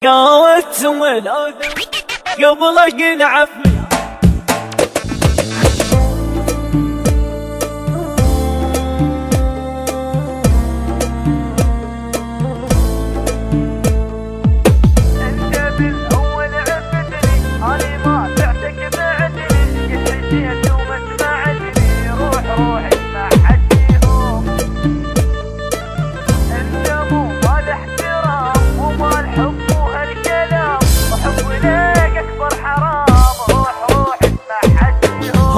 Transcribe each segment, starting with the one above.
قاوت ولاد قبلك نعفي انت بالاول عفتني اني ما بعتك بعدني قلت حسيت وما سمعتني روح اسمع حكيهم انت مو مال احترام ومال حب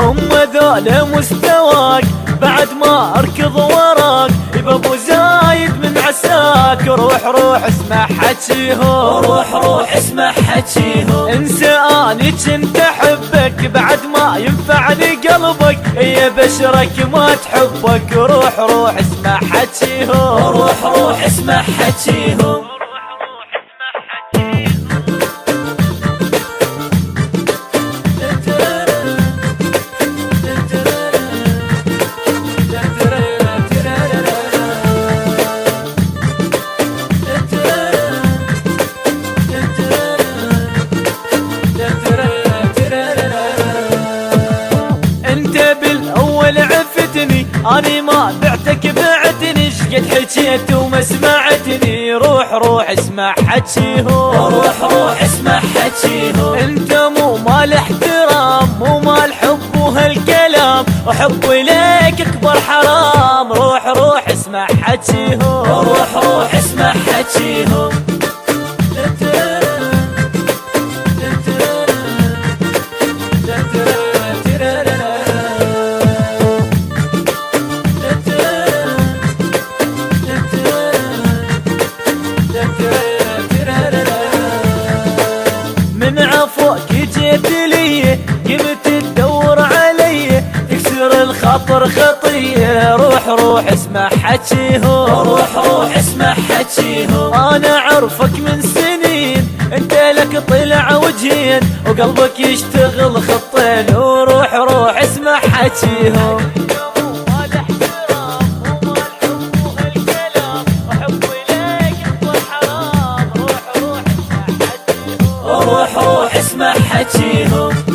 هم ذولا مستواك بعد ما اركض وراك يبا ابو زايد من عساك روح اسمع حكيهم روح اسمع حكيهم انسى اني كنت احبك بعد ما ينفعني قلبك يا بشرك ما تحبك روح اسمع حكيهم روح اسمع حكيهم اني ما بعتك بعتني شقد حكيت وما سمعتني روح اسمع حكيهم روح اسمع حكيهم انت مو مال احترام مو مال حب وهالكلام وحب ليك اكبر حرام روح اسمع حكيهم روح اسمع حكيهم قمت تدور علي تكسر الخاطر خطيه روح اسمع حكيهم روح اسمع حكيهم انا اعرفك من سنين انت لك طلع وجهين وقلبك يشتغل خطين وروح اسمع حكيهم روح اسمع حكيهم